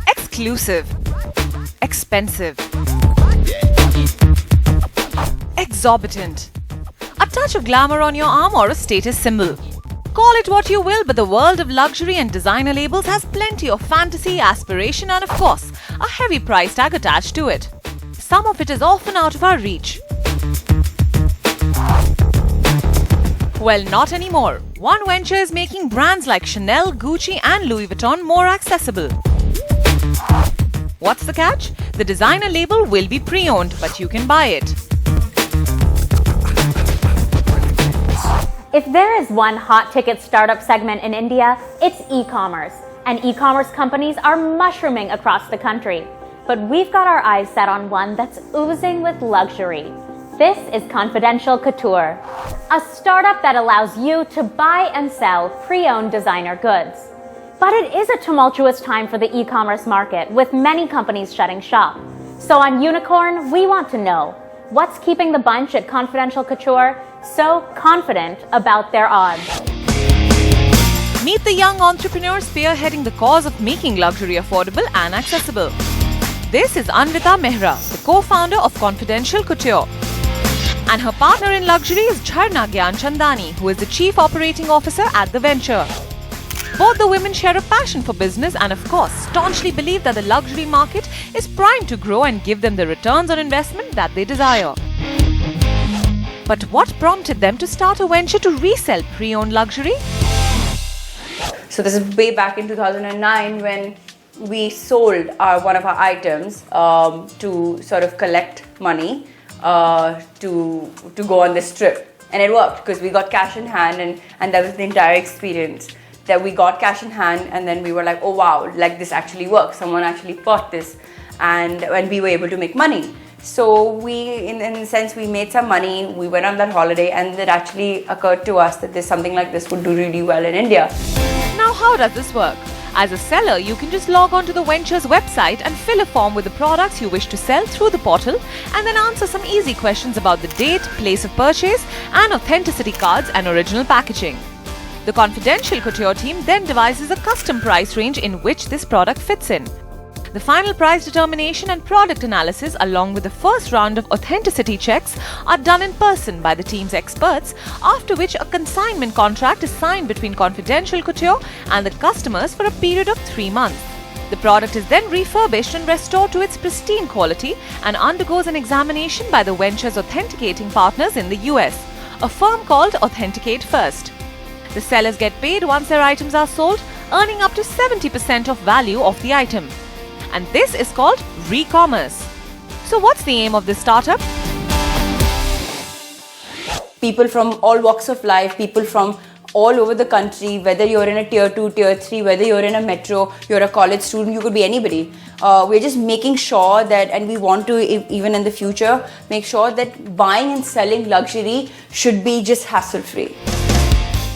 Exclusive, expensive, exorbitant, a touch of glamour on your arm or a status symbol. Call it what you will, but the world of luxury and designer labels has plenty of fantasy, aspiration and of course, a heavy price tag attached to it. Some of it is often out of our reach. Well, not anymore. One venture is making brands like Chanel, Gucci and Louis Vuitton more accessible. What's the catch? The designer label will be pre-owned, but you can buy it. If there is one hot ticket startup segment in India, it's e-commerce. And e-commerce companies are mushrooming across the country. But we've got our eyes set on one that's oozing with luxury. This is Confidential Couture, a startup that allows you to buy and sell pre-owned designer goods. But it is a tumultuous time for the e-commerce market, with many companies shutting shop. So on Unicorn, we want to know, what's keeping the bunch at Confidential Couture so confident about their odds? Meet the young entrepreneur spearheading the cause of making luxury affordable and accessible. This is Anvita Mehra, the co-founder of Confidential Couture. And her partner in luxury is Jharna Gyanchandani, who is the Chief Operating Officer at the venture. Both the women share a passion for business and of course staunchly believe that the luxury market is primed to grow and give them the returns on investment that they desire. But what prompted them to start a venture to resell pre-owned luxury? So this is way back in 2009 when we sold one of our items to sort of collect money to go on this trip. And it worked because we got cash in hand and that was the entire experience. That we got cash in hand and then we were like, oh wow, like this actually works. Someone actually bought this and we were able to make money. So we, in a sense, we made some money, we went on that holiday and it actually occurred to us that something like this would do really well in India. Now how does this work? As a seller, you can just log on to the venture's website and fill a form with the products you wish to sell through the portal and then answer some easy questions about the date, place of purchase and authenticity cards and original packaging. The Confidential Couture team then devises a custom price range in which this product fits in. The final price determination and product analysis along with the first round of authenticity checks are done in person by the team's experts, after which a consignment contract is signed between Confidential Couture and the customers for a period of 3 months. The product is then refurbished and restored to its pristine quality and undergoes an examination by the venture's authenticating partners in the US, a firm called Authenticate First. The sellers get paid once their items are sold, earning up to 70% of value of the item. And this is called re-commerce. So what's the aim of this startup? People from all walks of life, people from all over the country, whether you're in a tier 2, tier 3, whether you're in a metro, you're a college student, you could be anybody. We're just making sure that, and we want to, even in the future, make sure that buying and selling luxury should be just hassle-free.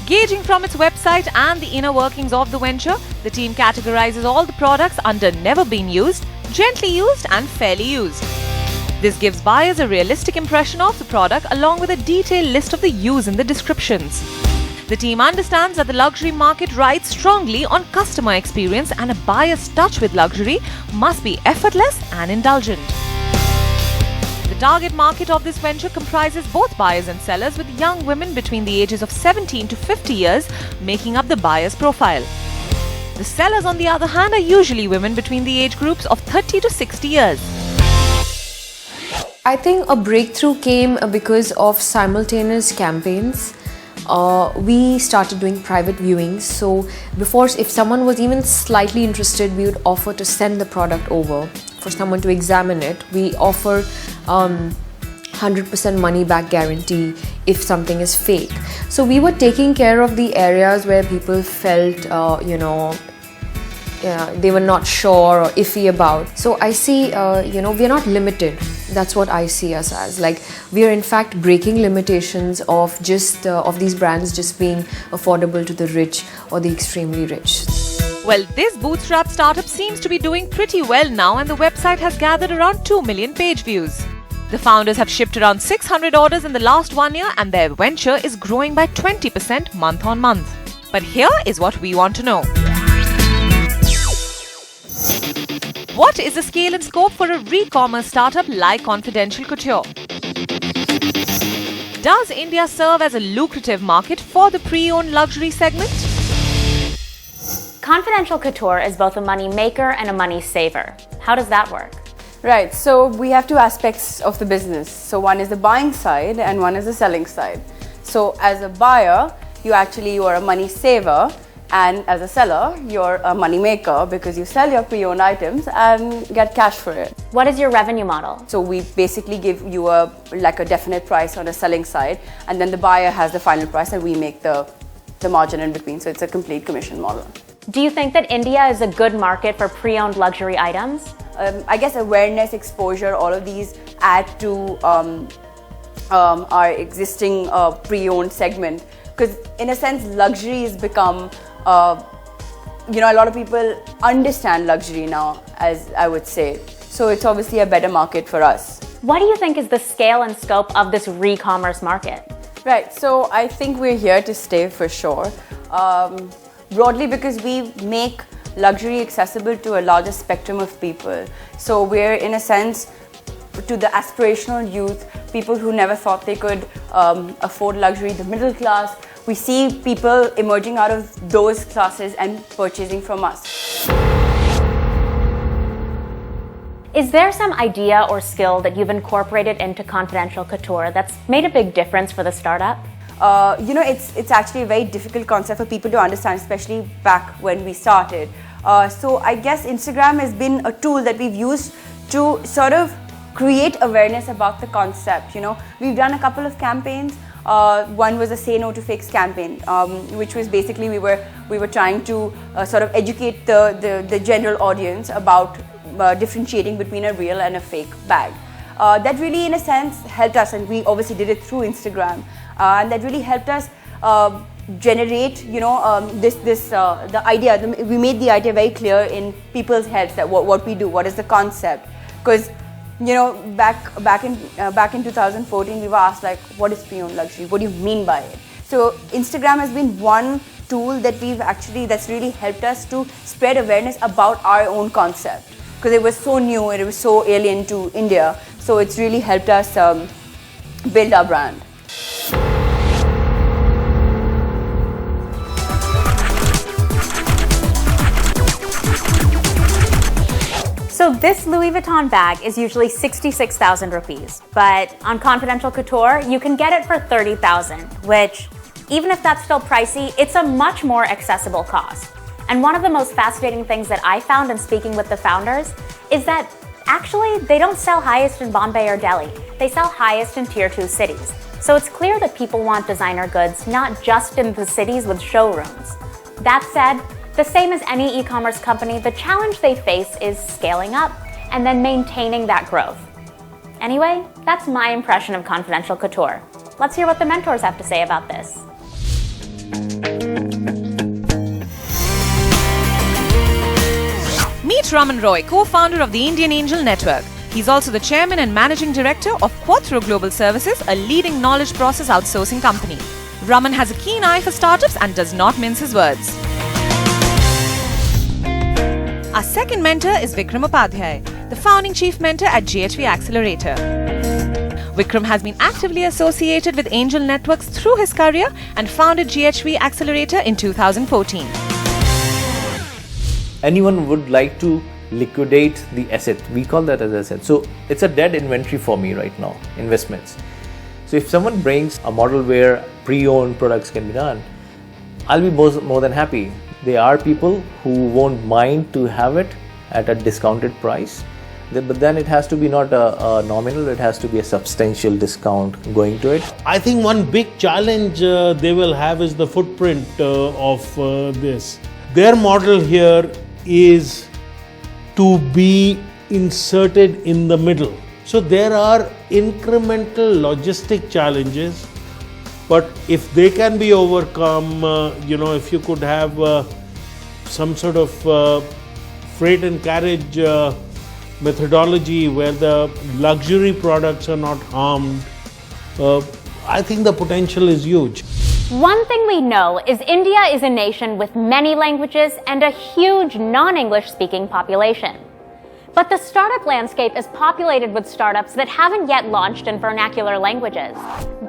Gauging from its website and the inner workings of the venture, the team categorizes all the products under never been used, gently used and fairly used. This gives buyers a realistic impression of the product along with a detailed list of the use in the descriptions. The team understands that the luxury market rides strongly on customer experience and a buyer's touch with luxury must be effortless and indulgent. The target market of this venture comprises both buyers and sellers, with young women between the ages of 17 to 50 years making up the buyer's profile. The sellers, on the other hand, are usually women between the age groups of 30 to 60 years. I think a breakthrough came because of simultaneous campaigns. We started doing private viewings. So before, if someone was even slightly interested, we would offer to send the product over for someone to examine it. We offer 100% money back guarantee if something is fake. So we were taking care of the areas where people felt, they were not sure or iffy about. So I see, we're not limited. That's what I see us as. Like, we are in fact breaking limitations of just of these brands just being affordable to the rich or the extremely rich. Well, this bootstrap startup seems to be doing pretty well now, and the website has gathered around 2 million page views. The founders have shipped around 600 orders in the last 1 year, and their venture is growing by 20% month on month. But here is what we want to know. What is the scale and scope for a re-commerce startup like Confidential Couture? Does India serve as a lucrative market for the pre-owned luxury segment? Confidential Couture is both a money maker and a money saver. How does that work? Right, so we have two aspects of the business. So one is the buying side and one is the selling side. So as a buyer, you are a money saver, and as a seller, you're a money maker because you sell your pre-owned items and get cash for it. What is your revenue model? So we basically give you a definite price on the selling side, and then the buyer has the final price and we make the margin in between. So it's a complete commission model. Do you think that India is a good market for pre-owned luxury items? I guess awareness, exposure, all of these add to our existing pre-owned segment, because in a sense luxury has become a lot of people understand luxury now, as I would say, so it's obviously a better market for us. What do you think is the scale and scope of this re-commerce market? Right, so I think we're here to stay for sure, broadly because we make luxury accessible to a larger spectrum of people. So we're in a sense to the aspirational youth, people who never thought they could afford luxury, the middle class. We see people emerging out of those classes and purchasing from us. Is there some idea or skill that you've incorporated into Confidential Couture that's made a big difference for the startup? It's actually a very difficult concept for people to understand, especially back when we started. So I guess Instagram has been a tool that we've used to sort of create awareness about the concept. We've done a couple of campaigns. One was a Say No to Fakes campaign, which was basically we were trying to sort of educate the general audience about differentiating between a real and a fake bag. That really, in a sense, helped us, and we obviously did it through Instagram, and that really helped us generate, the idea. We made the idea very clear in people's heads that what we do, what is the concept, because. Back in 2014, we were asked what is pre-owned luxury? What do you mean by it? So Instagram has been one tool that that's really helped us to spread awareness about our own concept, because it was so new and it was so alien to India. So it's really helped us build our brand. So this Louis Vuitton bag is usually 66,000 rupees, but on Confidential Couture, you can get it for 30,000, which, even if that's still pricey, it's a much more accessible cost. And one of the most fascinating things that I found in speaking with the founders is that actually they don't sell highest in Bombay or Delhi. They sell highest in Tier 2 cities. So it's clear that people want designer goods, not just in the cities with showrooms. That said, the same as any e-commerce company, the challenge they face is scaling up and then maintaining that growth. Anyway, that's my impression of Confidential Couture. Let's hear what the mentors have to say about this. Meet Raman Roy, co-founder of the Indian Angel Network. He's also the chairman and managing director of Quattro Global Services, a leading knowledge process outsourcing company. Raman has a keen eye for startups and does not mince his words. Our second mentor is Vikram Upadhyay, the founding chief mentor at GHV Accelerator. Vikram has been actively associated with Angel Networks through his career and founded GHV Accelerator in 2014. Anyone would like to liquidate the asset. We call that as asset. So it's a dead inventory for me right now, investments. So if someone brings a model where pre-owned products can be done, I'll be more than happy. There are people who won't mind to have it at a discounted price, but then it has to be not a nominal, it has to be a substantial discount going to it. I think one big challenge they will have is the footprint of this. Their model here is to be inserted in the middle. So there are incremental logistic challenges. But if they can be overcome, if you could have some sort of freight and carriage methodology where the luxury products are not harmed, I think the potential is huge. One thing we know is India is a nation with many languages and a huge non-English speaking population. But the startup landscape is populated with startups that haven't yet launched in vernacular languages.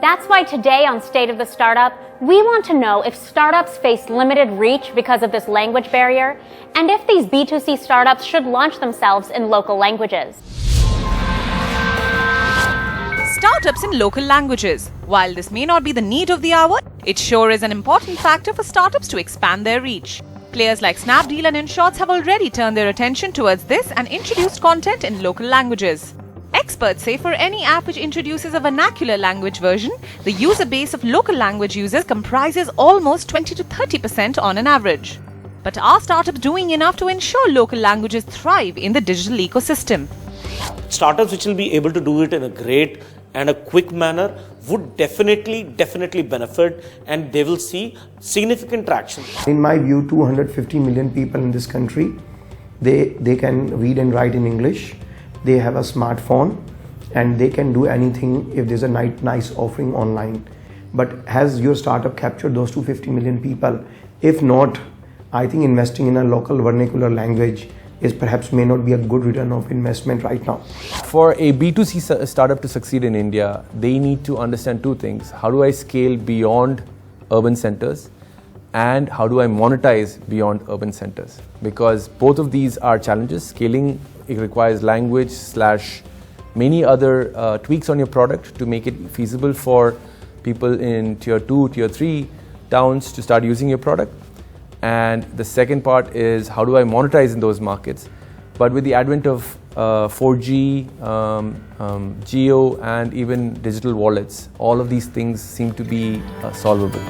That's why today on State of the Startup, we want to know if startups face limited reach because of this language barrier, and if these B2C startups should launch themselves in local languages. Startups in local languages. While this may not be the need of the hour, it sure is an important factor for startups to expand their reach. Players like Snapdeal and InShots have already turned their attention towards this and introduced content in local languages. Experts say for any app which introduces a vernacular language version, the user base of local language users comprises almost 20 to 30% on an average. But are startups doing enough to ensure local languages thrive in the digital ecosystem? Startups which will be able to do it in a great and a quick manner would definitely benefit, and they will see significant traction. In my view, 250 million people in this country, they can read and write in English, they have a smartphone, and they can do anything if there's a nice offering online. But has your startup captured those 250 million people? If not, I think investing in a local vernacular language is perhaps may not be a good return of investment right now. For a B2C startup to succeed in India, they need to understand two things. How do I scale beyond urban centers? And how do I monetize beyond urban centers? Because both of these are challenges. Scaling, it requires language / many other tweaks on your product to make it feasible for people in tier 2, tier 3 towns to start using your product. And the second part is how do I monetize in those markets? But with the advent of 4G, Geo, and even digital wallets, all of these things seem to be solvable.